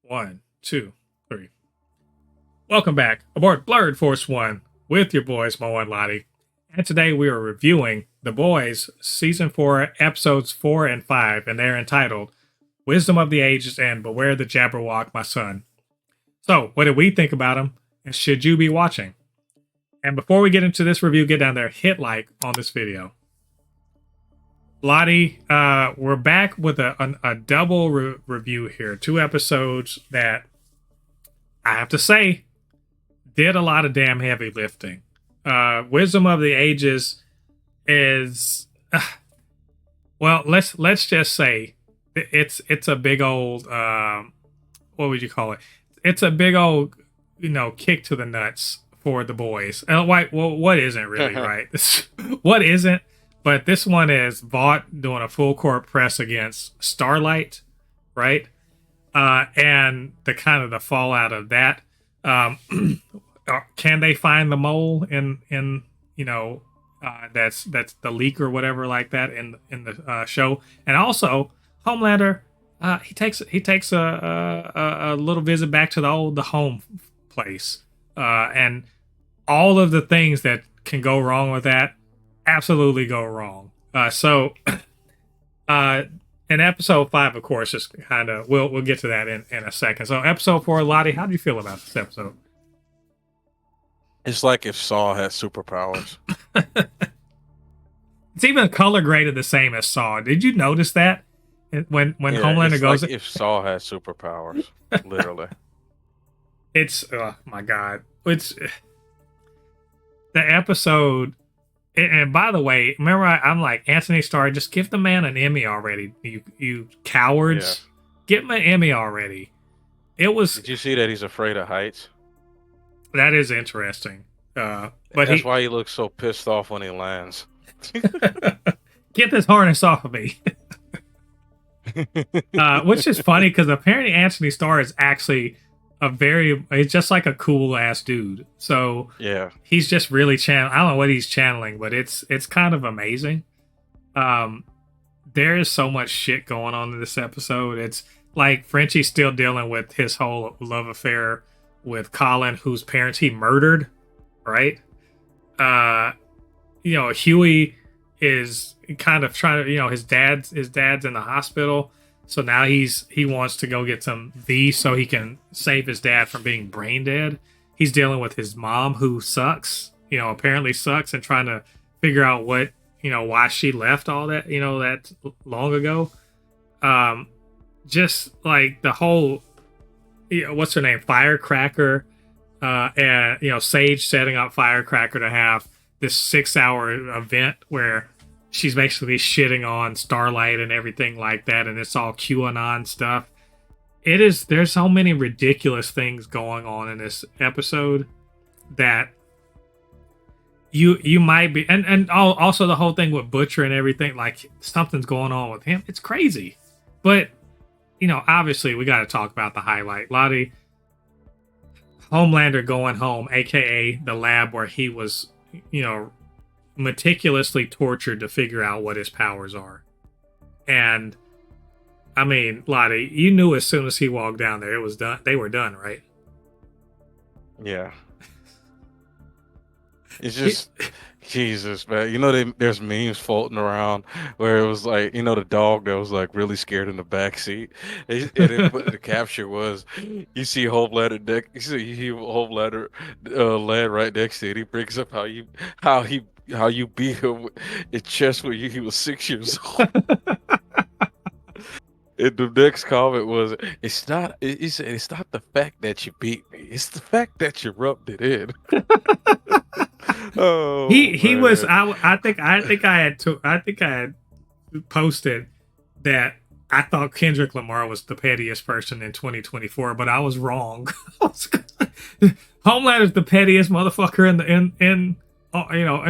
One, two, three. Welcome back aboard BLERD Force 1 with your boys, Mo and Ladi. And today we are reviewing The Boys Season 4, Episodes 4 and 5, and they're entitled Wisdom of the Ages and Beware the Jabberwock, My Son. So, what did we think about them, and should you be watching? And before we get into this review, get down there, hit like on this video. Ladi, we're back with a double review here. Two episodes that I have to say did a lot of damn heavy lifting. Wisdom of the Ages is well, let's just say it's a big old what would you call it? It's a big old kick to the nuts for the boys. What isn't really right? What isn't? But this one is Vought doing a full court press against Starlight, right? And the fallout of that. Can they find the mole in that's the leak or whatever like that in the show? And also Homelander, he takes a little visit back to the home place, and all of the things that can go wrong with that absolutely go wrong. So in episode 5, of course, is kind of we'll get to that in a second. So episode 4, Ladi, how do you feel about this episode? It's like if Saw had superpowers. It's even color graded the same as Saw. Did you notice that when Homelander goes? Like if Saw had superpowers, literally. It's oh my god! It's the episode. And by the way, remember I'm like, Anthony Starr, just give the man an Emmy already. You cowards, give him an Emmy already. It was. Did you see that he's afraid of heights? That is interesting. But that's why he looks so pissed off when he lands. Get this harness off of me. Which is funny because apparently Anthony Starr is actually he's just like a cool ass dude. So yeah, he's just really I don't know what he's channeling, but it's kind of amazing. There is so much shit going on in this episode. It's like Frenchie's still dealing with his whole love affair with Colin, whose parents he murdered, right? Hughie is kind of trying to, his dad's in the hospital. So now he wants to go get some V so he can save his dad from being brain dead. He's dealing with his mom who sucks, apparently sucks, and trying to figure out what, why she left all that, that long ago. Just like the whole, what's her name? Firecracker, and, Sage setting up Firecracker to have this 6-hour event where she's basically shitting on Starlight and everything like that, and it's all QAnon stuff. There's so many ridiculous things going on in this episode that you might be, and also the whole thing with Butcher and everything, like something's going on with him. It's crazy. But, obviously we got to talk about the highlight. Ladi, Homelander going home, aka the lab where he was, meticulously tortured to figure out what his powers are. And I mean, Ladi, you knew as soon as he walked down there, it was done. They were done, right? Yeah. It's just Jesus, man. There's memes floating around where it was like, the dog that was like really scared in the back seat. And the capture was, you see Homelander land right next to it. He brings up how you beat him in chess when he was 6 years old. And the next comment was, he said, it's not the fact that you beat me, it's the fact that you rubbed it in. Oh, he was. I think I had posted that I thought Kendrick Lamar was the pettiest person in 2024, but I was wrong. Homelander's the pettiest motherfucker in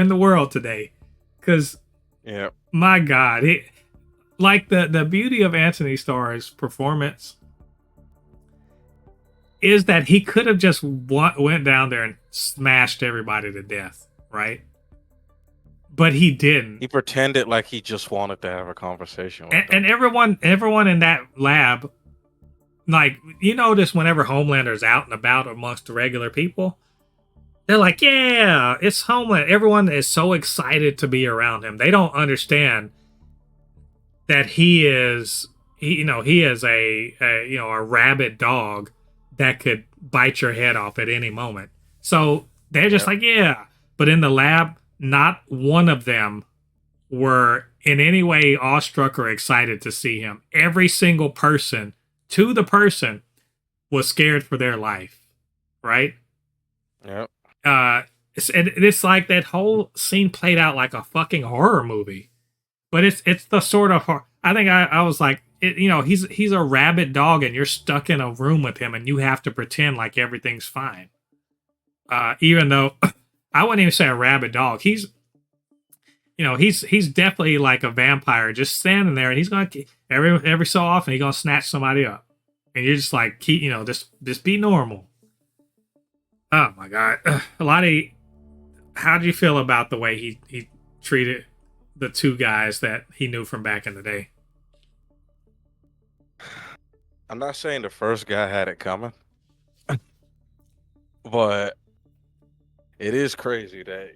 the world today. Because yeah, my God, the beauty of Anthony Starr's performance is that he could have just went down there and smashed everybody to death, right? But he didn't. He pretended like he just wanted to have a conversation with them. And everyone in that lab like, you notice whenever Homelander's out and about amongst the regular people, they're like, yeah, it's Homelander. Everyone is so excited to be around him. They don't understand that he is a rabid dog that could bite your head off at any moment. So they're just like, yeah. But in the lab, not one of them were in any way awestruck or excited to see him. Every single person, to the person, was scared for their life, right? Yep. It's like that whole scene played out like a fucking horror movie. But it's the sort of I think I was like, he's a rabid dog and you're stuck in a room with him and you have to pretend like everything's fine. Even though I wouldn't even say a rabid dog. He's definitely like a vampire just standing there, and he's gonna every so often he's gonna snatch somebody up, and you're just like, just be normal. Oh my god, Ladi, how do you feel about the way he treated the two guys that he knew from back in the day? I'm not saying the first guy had it coming, but it is crazy that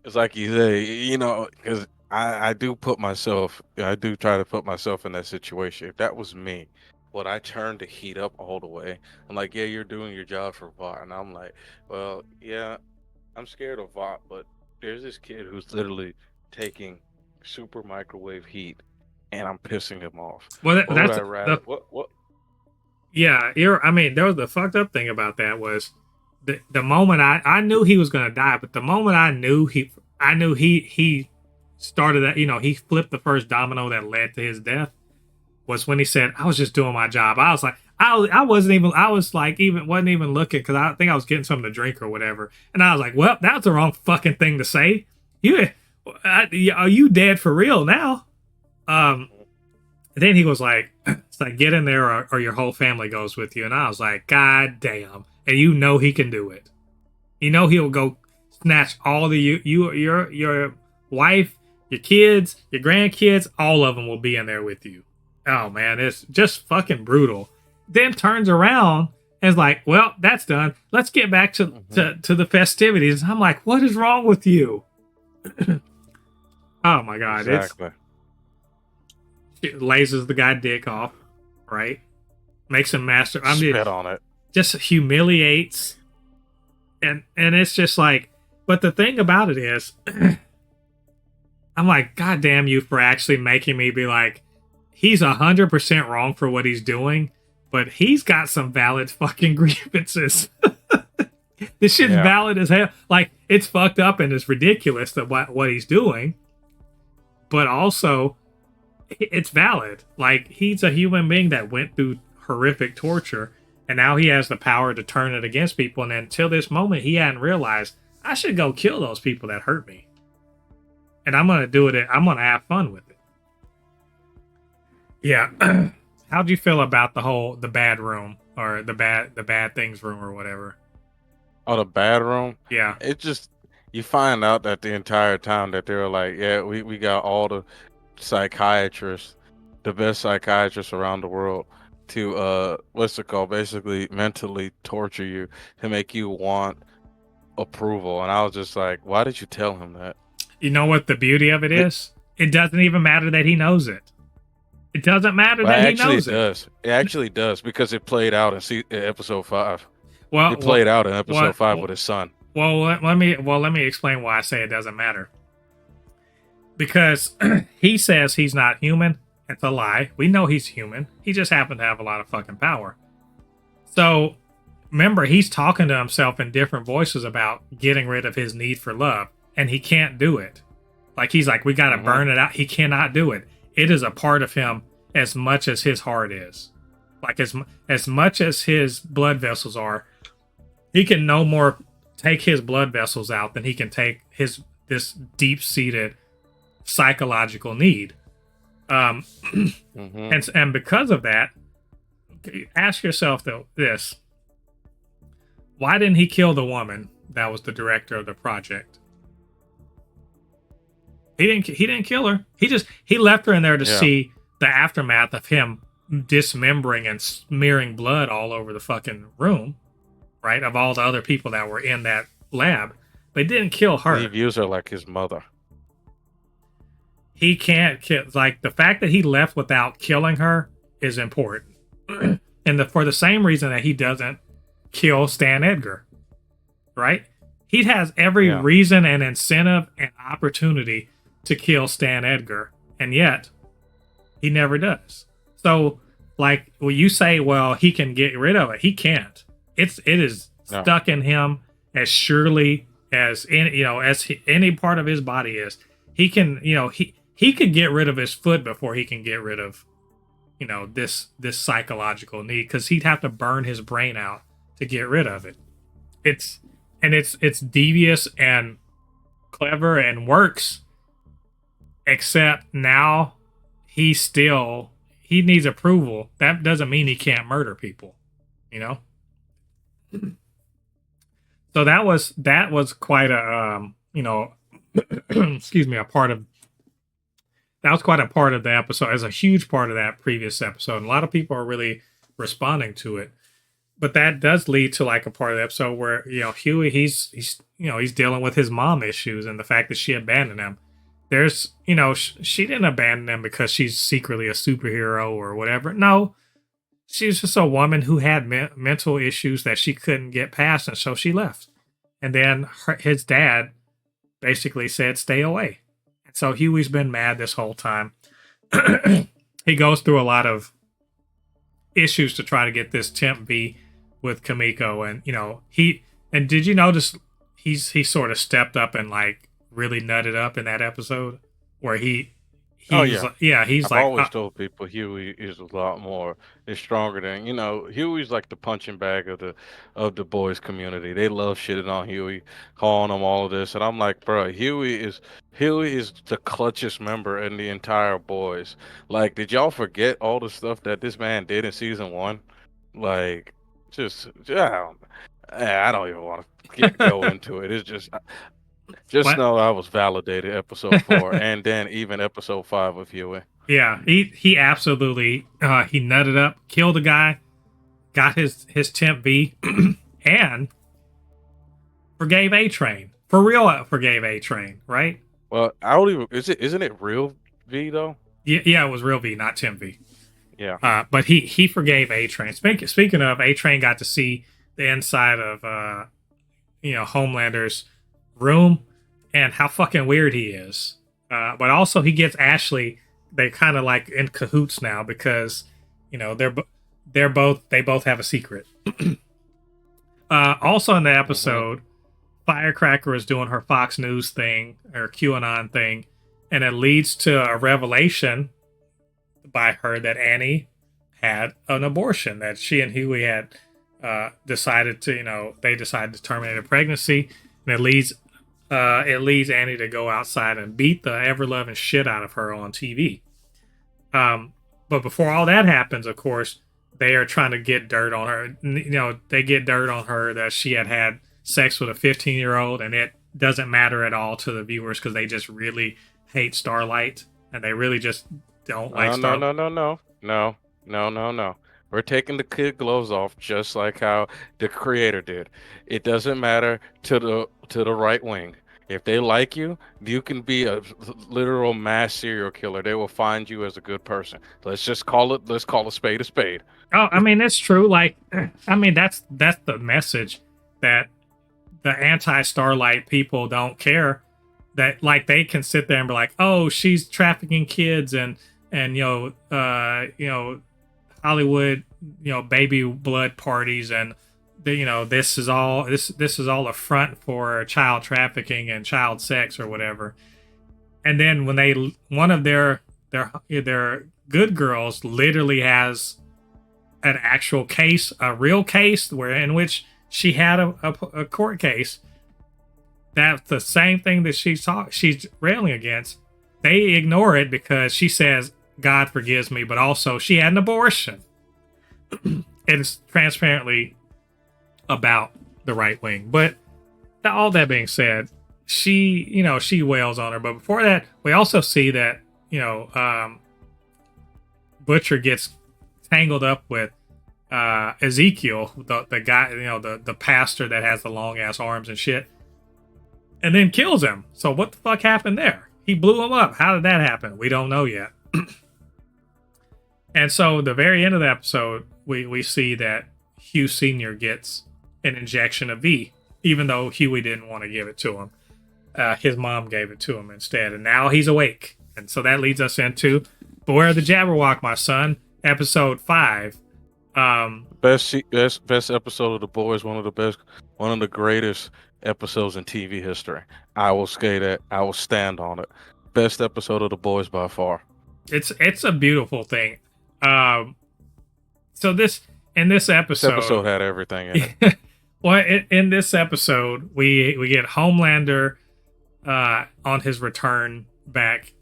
it's like you say, because I do try to put myself in that situation. If that was me, would I turn the heat up all the way? I'm like, yeah, you're doing your job for Vought. And I'm like, well, yeah, I'm scared of Vought, but there's this kid who's literally taking super microwave heat and I'm pissing him off. Well, that's what? Yeah, there was the fucked up thing about that was the moment I knew he was gonna die, but the moment I knew he started that, he flipped the first domino that led to his death was when he said, I was just doing my job. I was like, I wasn't even looking because I think I was getting something to drink or whatever. And I was like, well, that's the wrong fucking thing to say. Are you dead for real now? Then he was like, it's like, get in there or your whole family goes with you. And I was like, God damn. And he can do it. He'll go snatch all your wife, your kids, your grandkids, all of them will be in there with you. Oh man, it's just fucking brutal. Then turns around and is like, well, that's done. Let's get back to the festivities. I'm like, what is wrong with you? Oh my god. Exactly. It lasers the guy dick off, right? Makes him master. Spit on it. Just humiliates. And it's just like, but the thing about it is, I'm like, God damn you for actually making me be like, he's 100% wrong for what he's doing, but he's got some valid fucking grievances. This shit's valid as hell. Like, it's fucked up and it's ridiculous that what he's doing, but also it's valid. Like, he's a human being that went through horrific torture, and now he has the power to turn it against people. And until this moment, he hadn't realized, I should go kill those people that hurt me. And I'm going to do it. I'm going to have fun with it. Yeah. How'd you feel about the bad room or the bad things room or whatever? Oh, the bad room? Yeah. It just, you find out that the entire time that they were like, yeah, we got all the psychiatrists, the best psychiatrists around the world to, basically mentally torture you to make you want approval. And I was just like, why did you tell him that? You know what the beauty of it is? It doesn't even matter that he knows it. It doesn't matter that he knows it. It actually does, because it played out in episode 5. Well, it played out in episode 5 with his son. Well, let me explain why I say it doesn't matter. Because he says he's not human. It's a lie. We know he's human. He just happened to have a lot of fucking power. So, remember, he's talking to himself in different voices about getting rid of his need for love. And he can't do it. Like, he's like, we got to burn it out. He cannot do it. It is a part of him as much as his heart is. Like, as much as his blood vessels are, he can no more take his blood vessels out than he can take this deep-seated psychological need. And because of that, ask yourself this: why didn't he kill the woman that was the director of the project? He didn't kill her. He left her in there to see the aftermath of him dismembering and smearing blood all over the fucking room, right? Of all the other people that were in that lab. They didn't kill her. He views her like his mother. He can't kill, like, the fact that he left without killing her is important. And for the same reason that he doesn't kill Stan Edgar, right? He has every reason and incentive and opportunity to kill Stan Edgar, and yet he never does. So, like, when you say, well, he can get rid of it, he can't. It is stuck in him as surely as any part of his body is. He can, he could get rid of his foot before he can get rid of, this psychological need, because he'd have to burn his brain out to get rid of it. It's devious and clever and works, except now he needs approval. That doesn't mean he can't murder people, So that was quite a excuse me, that was quite a part of the episode. As a huge part of that previous episode. And a lot of people are really responding to it. But that does lead to like a part of the episode where, Hughie, he's dealing with his mom issues and the fact that she abandoned him. There's, she didn't abandon him because she's secretly a superhero or whatever. No, she's just a woman who had mental issues that she couldn't get past, and so she left. And then his dad basically said, stay away. And so Hughie's been mad this whole time. He goes through a lot of issues to try to get this temp V with Kimiko, and and did you notice he sort of stepped up and like really nutted up in that episode where he's I've always told people Hughie is a lot more, is stronger than, Hughie's like the punching bag of the boys community. They love shitting on Hughie, calling him all of this, and I'm like, bro, Hughie is the clutchest member in the entire boys. Like, did y'all forget all the stuff that this man did in season 1? Like, I don't even want to go into it. It's just know I was validated episode 4 and then even episode 5 with Hughie. Yeah, he absolutely he nutted up, killed a guy, got his temp V, and forgave A-Train. For real, forgave A-Train, right? Well, I don't even isn't it real V though? Yeah, it was real V, not temp V. Yeah. But he forgave A-Train. Speaking of, A-Train got to see the inside of Homelander's room and how fucking weird he is. But also he gets Ashley. They're kind of like in cahoots now because they both have a secret. Also in the episode, Firecracker is doing her Fox News thing or QAnon thing, and it leads to a revelation by her that Annie had an abortion, that she and Hughie had decided to terminate a pregnancy, and it leads Annie to go outside and beat the ever-loving shit out of her on TV. But before all that happens, of course, they are trying to get dirt on her. They get dirt on her that she had sex with a 15-year-old, and it doesn't matter at all to the viewers because they just really hate Starlight, and they really just don't like Starlight. No. We're taking the kid gloves off just like how the creator did. It doesn't matter to the right wing. If they like you, you can be a literal mass serial killer. They will find you as a good person. Let's call a spade a spade. Oh, I mean, it's true. Like, I mean, that's the message that the anti-Starlight people don't care. That, like, they can sit there and be like, oh, she's trafficking kids and Hollywood, baby blood parties, and this is all a front for child trafficking and child sex or whatever. And then when one of their good girls literally has an actual case, a real case in which she had a court case, that's the same thing that she's railing against. They ignore it because she says, God forgives me, but also she had an abortion. It's transparently about the right wing. But all that being said, she wails on her. But before that, we also see that, Butcher gets tangled up with Ezekiel, the guy, the pastor that has the long ass arms and shit, and then kills him. So what the fuck happened there? He blew him up. How did that happen? We don't know yet. And so the very end of the episode, we see that Hugh Sr. gets an injection of V, even though Hughie didn't want to give it to him. His mom gave it to him instead, and now he's awake. And so that leads us into Beware the Jabberwock, my son, episode 5. Best episode of The Boys, one of the greatest episodes in TV history. I will say that. I will stand on it. Best episode of The Boys by far. It's a beautiful thing. So in this episode, This episode had everything in it. Well, in this episode, we get Homelander on his return back,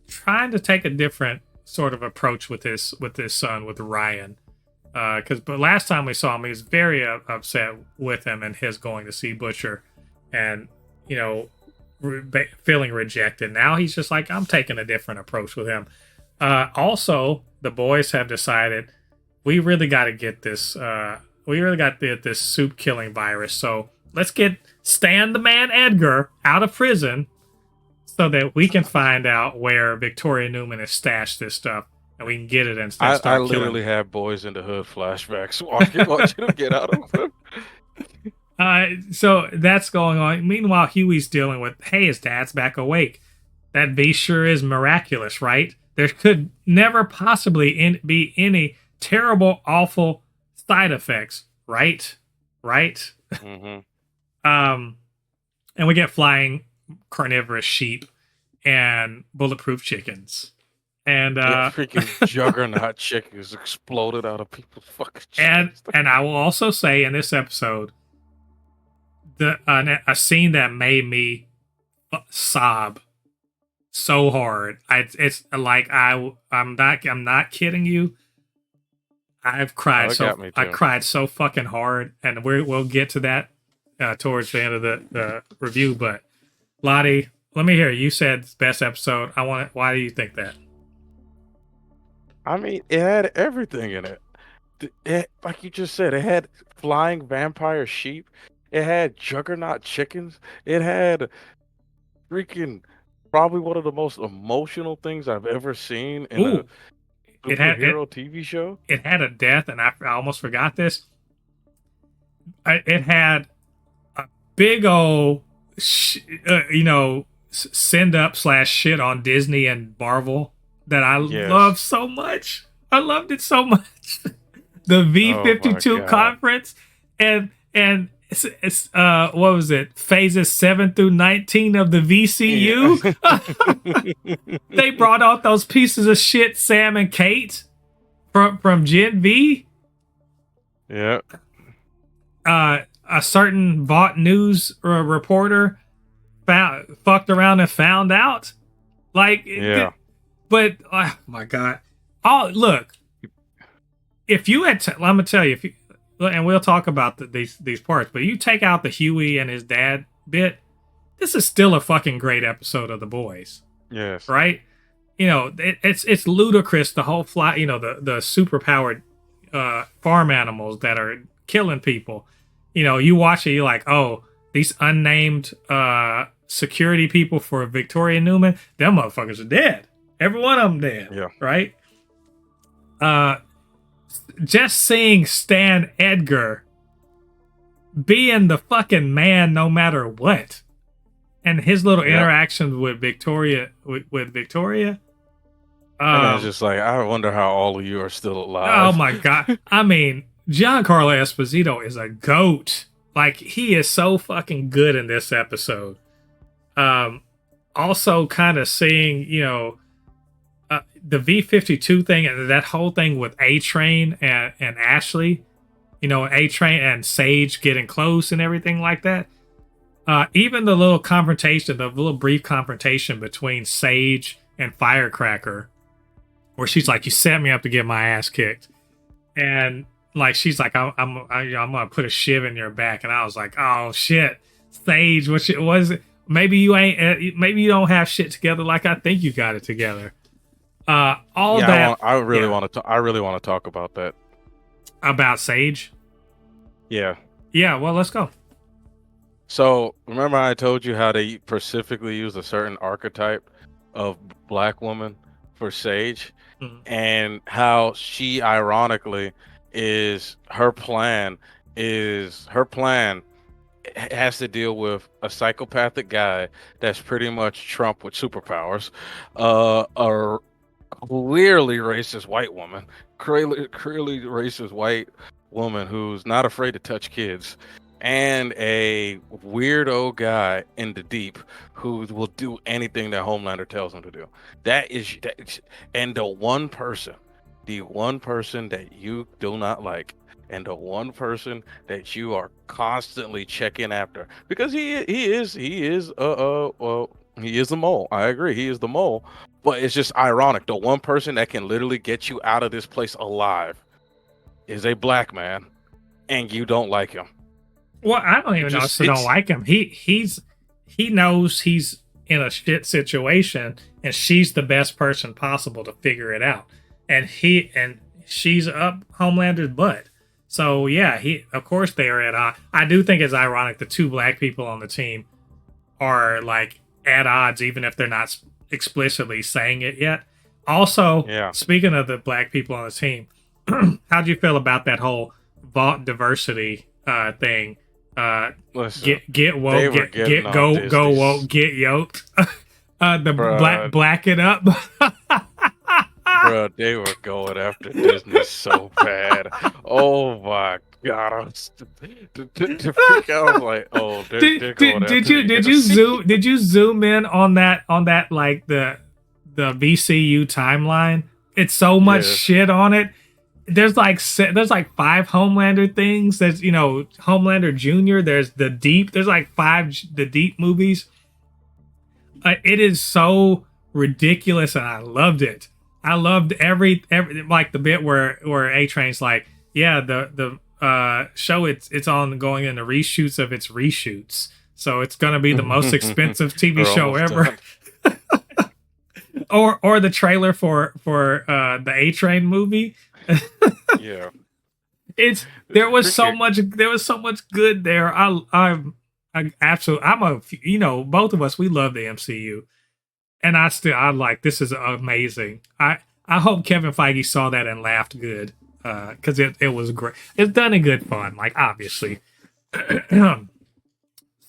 trying to take a different sort of approach with his son, with Ryan. But last time we saw him, he was very upset with him and his going to see Butcher, and feeling rejected. Now he's just like, I'm taking a different approach with him. Also, the boys have decided we really got to get this. We really got this Supe killing virus. So let's get Stan the Man Edgar out of prison, so that we can find out where Victoria Newman has stashed this stuff, and we can get it and start I killing. literally have Boys in the Hood flashbacks. Watching him get out of him. So that's going on. Meanwhile, Huey's dealing with, hey, his dad's back awake. That V sure is miraculous, right? There could never possibly be any terrible, awful side effects, right? Right? Mm-hmm. And we get flying carnivorous sheep and bulletproof chickens. And freaking juggernaut chickens exploded out of people's fucking chests. And I will also say in this episode, a scene that made me sob so hard. It's like I'm not kidding you. I've cried I cried so fucking hard, and we'll get to that towards the end of the review. But Ladi, let me hear. You said best episode. Why do you think that? I mean, it had everything in it. Like you just said, it had flying vampire sheep. It had juggernaut chickens. It had freaking probably one of the most emotional things I've ever seen in a superhero TV show. It had a death, and I almost forgot this. It had a big old, send up / shit on Disney and Marvel that I love so much. I loved it so much. The V52 conference and it's what was it? Phases 7 through 19 of the VCU. Yeah. They brought out those pieces of shit, Sam and Kate from Gen V. Yeah. A certain Vought news reporter fucked around and found out. Like, yeah. But oh my god! Oh, look. If you had, I'm gonna tell you, and we'll talk about these parts, but you take out the Hughie and his dad bit, this is still a fucking great episode of The Boys. Yes. Right? It's ludicrous, the whole the super powered farm animals that are killing people. You watch it, you're like, oh, these unnamed security people for Victoria Newman, them motherfuckers are dead. Every one of them dead. Yeah. Right? Just seeing Stan Edgar being the fucking man no matter what, and his little interactions with Victoria, and it's just like, I wonder how all of you are still alive. Oh my god! I mean, Giancarlo Esposito is a goat. Like, he is so fucking good in this episode. Also, kind of seeing the V52 thing and that whole thing with A-Train and Ashley, A-Train and Sage getting close and everything like that. Even the little confrontation, the little brief confrontation between Sage and Firecracker, where she's like, "You set me up to get my ass kicked," and like she's like, "I'm gonna put a shiv in your back," and I was like, "Oh shit, Sage, what was it? Maybe you ain't. Maybe you don't have shit together like I think you got it together." All Yeah, that I really yeah, want to. I really want to talk about that. about Sage. Yeah. Yeah, well, let's go. So remember, I told you how they specifically use a certain archetype of black woman for Sage, Mhm. and how she, ironically, is her plan has to deal with a psychopathic guy that's pretty much Trump with superpowers, a clearly racist white woman, clearly racist white woman who's not afraid to touch kids, and a weirdo guy in the deep who will do anything that Homelander tells him to do. And the one person that you do not like, and the one person that you are constantly checking after, because he is the mole. I agree, he is the mole. But it's just ironic. The one person that can literally get you out of this place alive is a black man, and you don't like him. Well, I don't It even know just if I don't it's like him. He knows he's in a shit situation, and she's the best person possible to figure it out. And she's up Homelander's butt. So yeah, he of course they are at odds. I do think it's ironic the two black people on the team are like at odds, even if they're not explicitly saying it yet. Also, yeah. speaking of the black people on the team, how'd you feel about that whole Vought diversity thing? Listen, Get they woke, were getting on go Disney's, woke, get yoked. The bruh, black it up. bruh. They were going after Disney so bad. Oh my god, to freak out. I was like, oh, they're going after the NFC. Did you zoom in on that like the VCU timeline? It's so much Yes. shit on it. There's like five Homelander things. There's Homelander Jr. There's the Deep. There's like five the Deep movies. It is so ridiculous, and I loved it. I loved every like the bit where A Train's like, yeah, the show it's on going in the reshoots of its reshoots, so it's gonna be the most expensive TV We're show almost ever. done. Or the trailer for the A Train movie. Yeah. There was so Freaking much good there. I absolutely both of us, we love the MCU, and I like, this is amazing. I hope Kevin Feige saw that and laughed good, because it was great. It's done in good fun, like, obviously. So they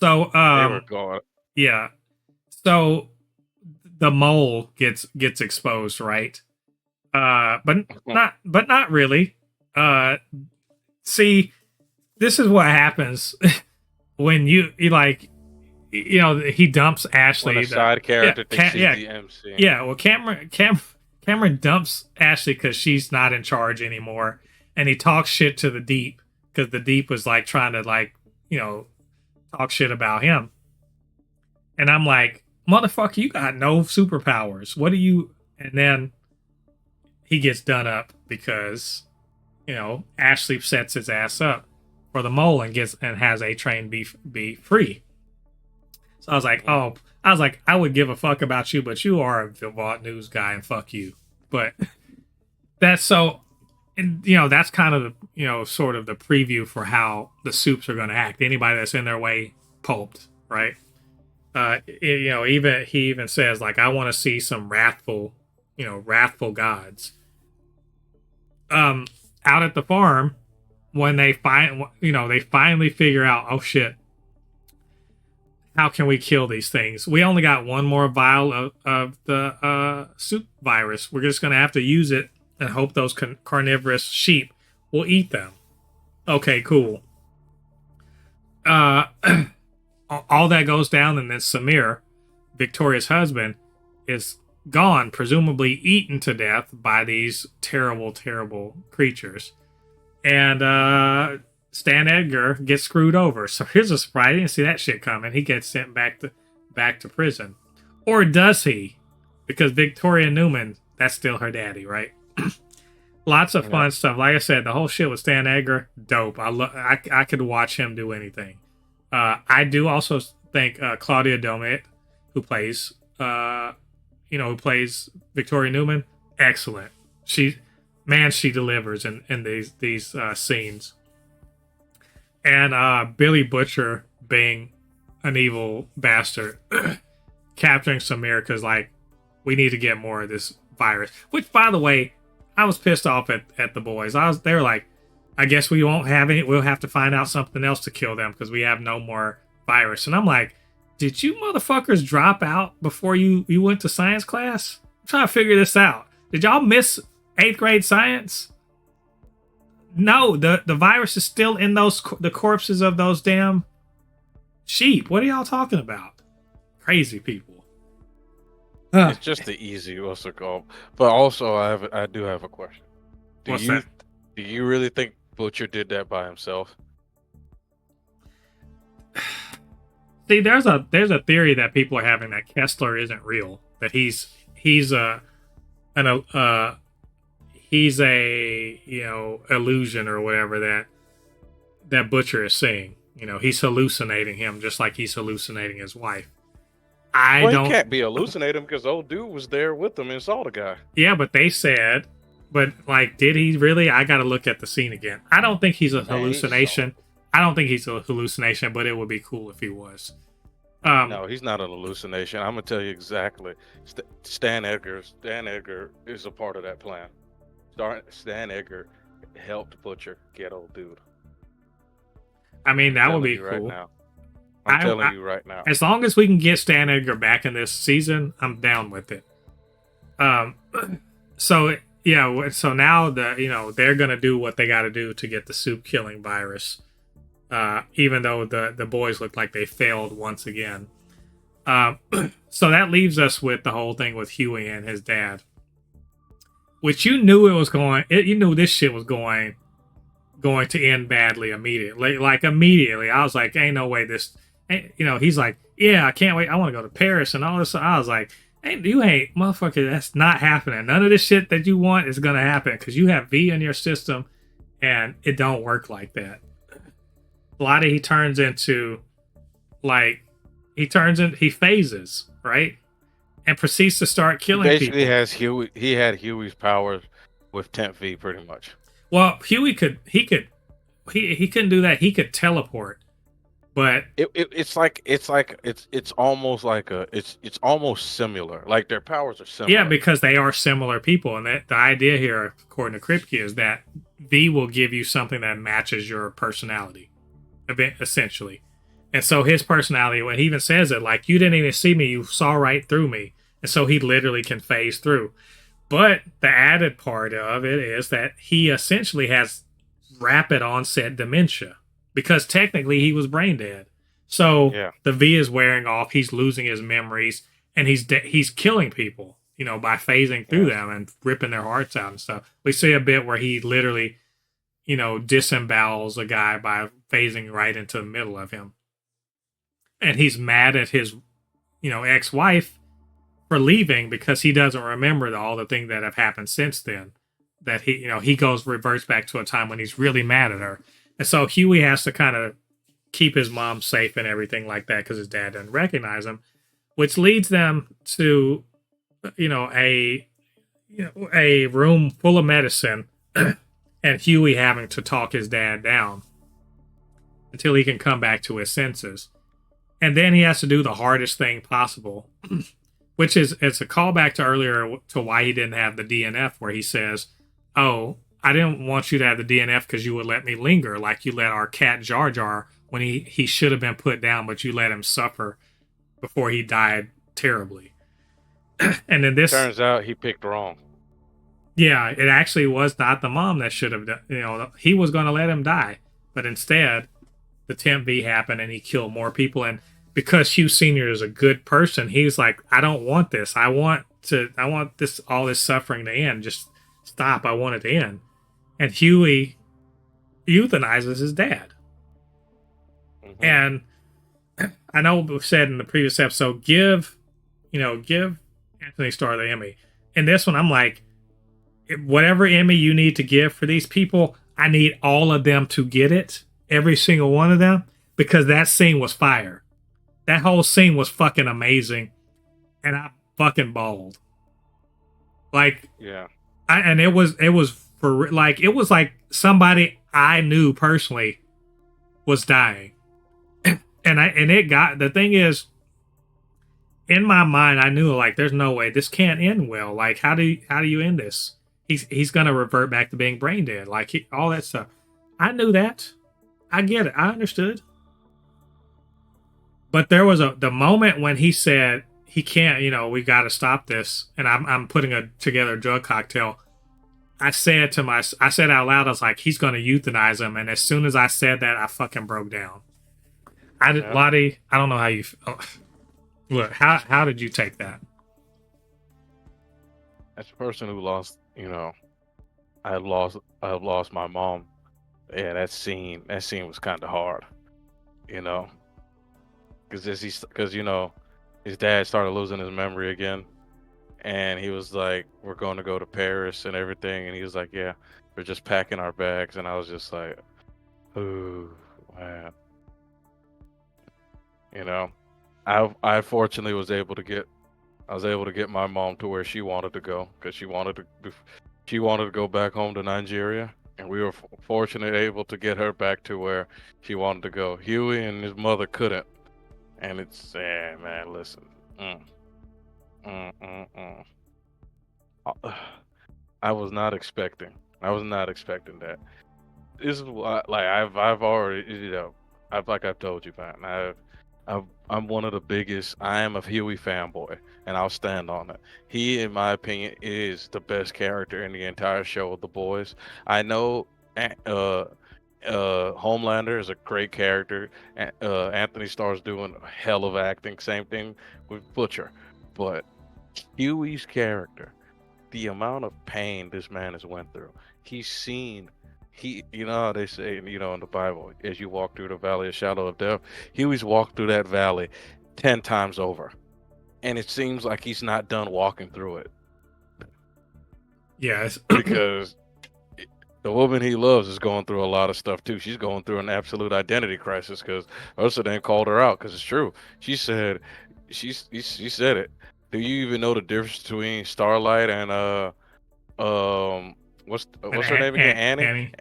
were going. yeah, so the mole gets exposed, right? But not really. See, this is what happens when you like, he dumps Ashley. When a side character thinks he's yeah, the MC. yeah. Well, Cameron dumps Ashley because she's not in charge anymore, and he talks shit to the Deep because the Deep was like trying to like talk shit about him, and I'm like, motherfucker, you got no superpowers. What do you? And then he gets done up because Ashley sets his ass up for the mole and has A Train be free. So I was like, I would give a fuck about you, but you are a Vought news guy, and fuck you. But that's so, and that's kind of the sort of the preview for how the Supes are going to act. Anybody that's in their way, pulped, right? Even he even says like, I want to see some wrathful gods. Out at the farm, when they finally figure out, oh shit, how can we kill these things? We only got one more vial of the Supe virus. We're just gonna have to use it and hope those carnivorous sheep will eat them. Okay, cool. All that goes down, and then Samir, Victoria's husband, is gone, presumably eaten to death by these terrible, terrible creatures. And Stan Edgar gets screwed over. So here's a surprise. I didn't see that shit coming. He gets sent back to prison. Or does he? Because Victoria Newman, that's still her daddy, right? Lots of fun stuff. Like I said, the whole shit with Stan Edgar, dope. I could watch him do anything. I do also think Claudia Domet, who plays Victoria Newman, excellent. She delivers in these scenes. And Billy Butcher being an evil bastard, capturing Samir because like we need to get more of this virus. Which, by the way, I was pissed off at the boys. They were like, I guess we won't have any. We'll have to find out something else to kill them because we have no more virus. And I'm like, did you motherfuckers drop out before you went to science class? I'm trying to figure this out. Did y'all miss 8th grade science? No, the virus is still in the corpses of those damn sheep. What are y'all talking about? Crazy people. It's just the easy what's it called. But also, I do have a question. What's that? Do you really think Butcher did that by himself? See, there's a theory that people are having that Kessler isn't real. That he's a illusion or whatever that Butcher is seeing. You know, he's hallucinating him just like he's hallucinating his wife. He can't be hallucinating because old dude was there with him and saw the guy. Yeah, but they said, but like, did he really? I got to look at the scene again. I don't think he's a hallucination. I don't think he's a hallucination, but it would be cool if he was. No, he's not an hallucination. I'm gonna tell you exactly. Stan Edgar is a part of that plan. Stan Edgar helped Butcher get old dude. I mean, that would be cool. Right now. I'm telling you right now. As long as we can get Stan Edgar back in this season, I'm down with it. So now they're gonna do what they got to do to get the Supe killing virus. Even though the boys look like they failed once again. So that leaves us with the whole thing with Hughie and his dad. Which you knew you knew this shit was going to end badly immediately. Like immediately. I was like, ain't no way this... he's like, yeah, I can't wait. I want to go to Paris and all this. I was like, motherfucker, that's not happening. None of this shit that you want is going to happen because you have V in your system and it don't work like that. Ladi, he phases, right? And proceeds to start killing people. Basically he had Hughie's powers with 10th V pretty much. Well, Hughie couldn't do that. He could teleport. But it's almost similar. Like their powers are similar. Yeah, because they are similar people, and the idea here, according to Kripke, is that V will give you something that matches your personality. Essentially. And so his personality, when he even says it, like, you didn't even see me, you saw right through me. And so he literally can phase through. But the added part of it is that he essentially has rapid onset dementia because technically he was brain dead. So the V is wearing off, he's losing his memories, and he's killing people, by phasing through them and ripping their hearts out and stuff. We see a bit where he literally disembowels a guy by phasing right into the middle of him. And he's mad at his, ex-wife for leaving because he doesn't remember all the things that have happened since then. That he reverts back to a time when he's really mad at her. And so Hughie has to kind of keep his mom safe and everything like that because his dad doesn't recognize him, which leads them to, a room full of medicine and Hughie having to talk his dad down until he can come back to his senses. And then he has to do the hardest thing possible, which is, it's a callback to earlier to why he didn't have the DNF, where he says, oh, I didn't want you to have the DNF because you would let me linger like you let our cat Jar Jar when he should have been put down, but you let him suffer before he died terribly. And then this... Turns out he picked wrong. Yeah, it actually was not the mom that should have done, he was going to let him die. But instead, the 10th V happened and he killed more people. And because Hugh Sr. is a good person, he's like, I don't want this. I want all this suffering to end. Just stop. I want it to end. And Hughie euthanizes his dad. Mm-hmm. And I know we said in the previous episode, give Anthony Starr the Emmy. In this one, I'm like, whatever Emmy you need to give for these people, I need all of them to get it. Every single one of them. Because that scene was fire. That whole scene was fucking amazing. And I fucking bawled. Like, Yeah. and it was for like it was like somebody I knew personally was dying, and it got the thing is in my mind I knew like there's no way this can't end well. Like how do you end this? He's gonna revert back to being brain dead, like all that stuff. I knew that. I get it. I understood. But there was the moment when he said he can't. We got to stop this, and I'm putting together a drug cocktail. I said out loud, I was like, he's going to euthanize him. And as soon as I said that, I fucking broke down. Ladi, I don't know how you. Look, how did you take that? As a person who lost, I lost my mom. Yeah, that scene was kind of hard, because his dad started losing his memory again, and he was like, "We're going to go to Paris and everything," and he was like, "Yeah, we're just packing our bags," and I was just like, "Ooh, man," I fortunately was able to get my mom to where she wanted to go because she wanted to go back home to Nigeria, and we were fortunately able to get her back to where she wanted to go. Hughie and his mother couldn't, and it's man, listen. I was not expecting that. This is what, like I've already I've told you, man. I'm one of the biggest. I am a Huey fanboy, and I'll stand on it. He, in my opinion, is the best character in the entire show of The Boys. I know, Homelander is a great character. Anthony Starr's doing a hell of acting. Same thing with Butcher, but Huey's character, the amount of pain this man has went through. He's seen. How they say, in the Bible, as you walk through the valley of shadow of death, Huey's walked through that valley 10 times over. And it seems like he's not done walking through it. Yes. Because the woman he loves is going through a lot of stuff too. She's going through an absolute identity crisis because Ursa then called her out because it's true. She said, she said it. Do you even know the difference between Starlight and what's her name again? Annie.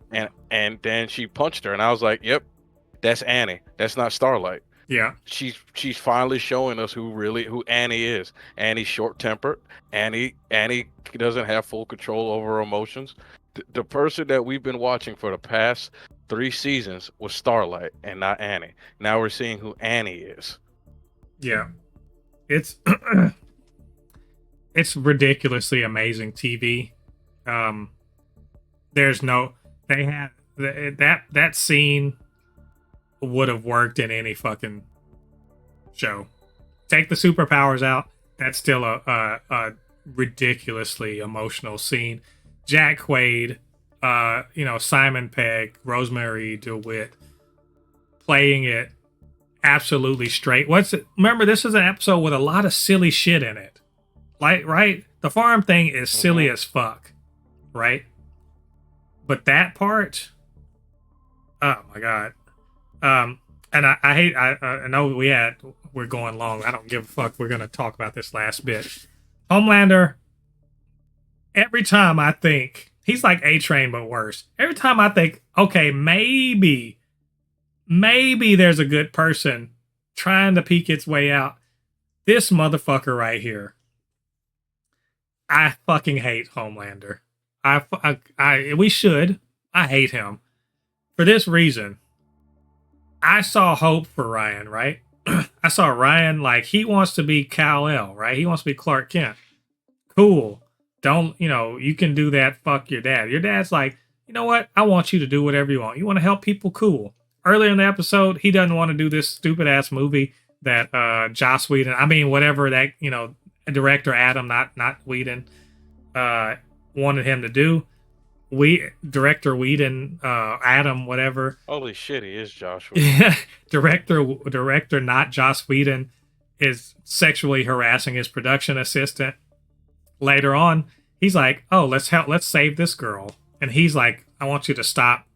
And then she punched her, and I was like, "Yep, that's Annie. That's not Starlight." Yeah. She's finally showing us who Annie is. Annie's short-tempered. Annie doesn't have full control over her emotions. The person that we've been watching for the past 3 seasons was Starlight and not Annie. Now we're seeing who Annie is. Yeah. It's it's ridiculously amazing TV. There's no, they had that scene would have worked in any fucking show. Take the superpowers out, that's still a ridiculously emotional scene. Jack Quaid, Simon Pegg, Rosemary DeWitt playing it absolutely straight. Remember, this is an episode with a lot of silly shit in it. Like, right? The farm thing is silly as fuck, right? But that part, oh my god. And I know we're going long. I don't give a fuck. We're gonna talk about this last bit. Homelander, every time I think he's like A-Train but worse. Every time I think, okay, maybe there's a good person trying to peek its way out. This motherfucker right here. I fucking hate Homelander. We should. I hate him. For this reason. I saw hope for Ryan, right? I saw Ryan, like, he wants to be Kal-El, right? He wants to be Clark Kent. Cool. Don't, you can do that, fuck your dad. Your dad's like, you know what? I want you to do whatever you want. You want to help people? Cool. Earlier in the episode, he doesn't want to do this stupid-ass movie that Joss Whedon, whatever that, director Adam, not Whedon, wanted him to do. Director Whedon, Adam, whatever. Holy shit, he is Josh Whedon. Yeah, director, not Joss Whedon, is sexually harassing his production assistant. Later on, he's like, "Oh, let's save this girl," and he's like, "I want you to stop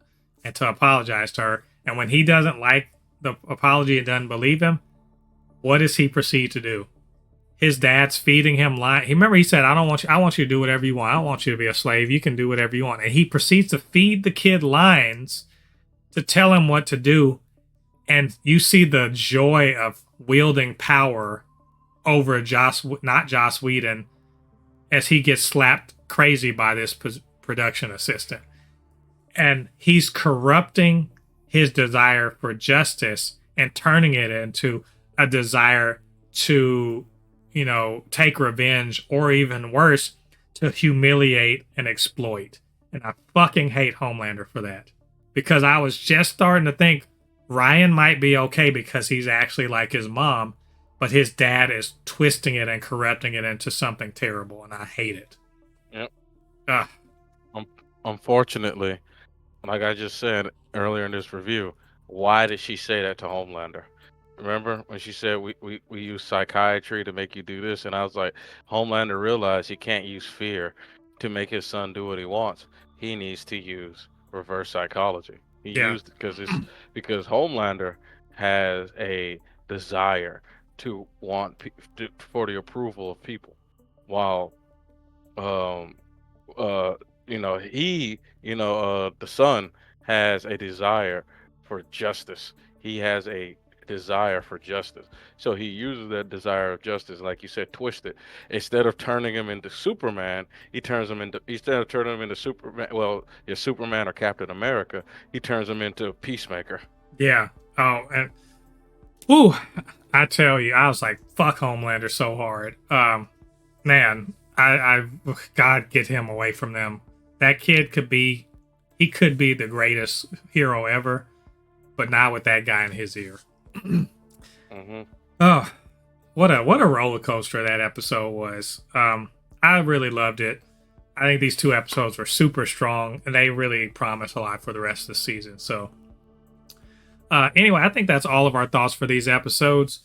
and to apologize to her." And when he doesn't like the apology and doesn't believe him, what does he proceed to do? his dad's feeding him line. He said, I want you to do whatever you want. I don't want you to be a slave. You can do whatever you want. And he proceeds to feed the kid lines to tell him what to do. And you see the joy of wielding power over not Joss Whedon, as he gets slapped crazy by this production assistant. And he's corrupting his desire for justice and turning it into a desire to, take revenge, or even worse, to humiliate and exploit. And I fucking hate Homelander for that. Because I was just starting to think Ryan might be okay because he's actually like his mom, but his dad is twisting it and corrupting it into something terrible, and I hate it. Yep. Unfortunately, like I just said earlier in this review, why did she say that to Homelander? Remember when she said we use psychiatry to make you do this? And I was like, Homelander realized he can't use fear to make his son do what he wants. He needs to use reverse psychology. He used it because Homelander has a desire to want for the approval of people, while the son has a desire for justice. He has a desire for justice, so he uses that desire of justice, like you said, twist it. Instead of turning him into Superman, instead of turning him into Superman, Superman or Captain America, he turns him into Peacemaker. Yeah. Oh, and I tell you, I was like, fuck Homelander so hard. Man, I God, get him away from them. That kid could be the greatest hero ever, but not with that guy in his ear. Mm-hmm. Oh, what a roller coaster that episode was. I really loved it. I think these 2 episodes were super strong, and they really promise a lot for the rest of the season. So, anyway, I think that's all of our thoughts for these episodes.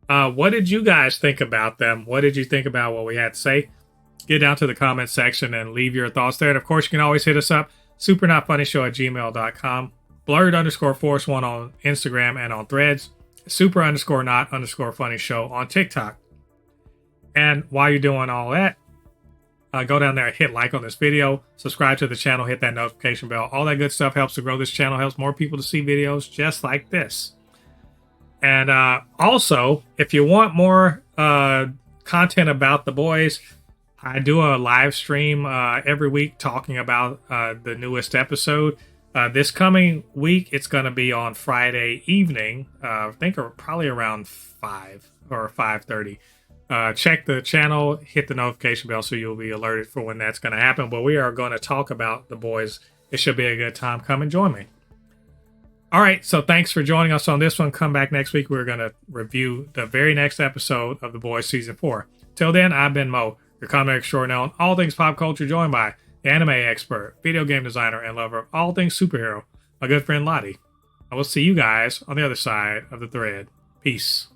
What did you guys think about them? What did you think about what we had to say? Get down to the comment section and leave your thoughts there. And of course, you can always hit us up, supernotfunnyshow@gmail.com, blerd_force1 on Instagram and on Threads, super_not_funny show on TikTok. And while you're doing all that, go down there, hit like on this video, subscribe to the channel, hit that notification bell. All that good stuff helps to grow this channel, helps more people to see videos just like this. And also, if you want more content about the boys, I do a live stream every week talking about the newest episode. This coming week, it's going to be on Friday evening. I think probably around 5 or 5:30. Check the channel, hit the notification bell so you'll be alerted for when that's going to happen. But we are going to talk about the boys. It should be a good time. Come and join me. All right, so thanks for joining us on this one. Come back next week. We're going to review the very next episode of The Boys Season 4. Till then, I've been Mo, your comic extraordinaire on all things pop culture, joined by the anime expert, video game designer, and lover of all things superhero, my good friend Ladi. I will see you guys on the other side of the thread. Peace.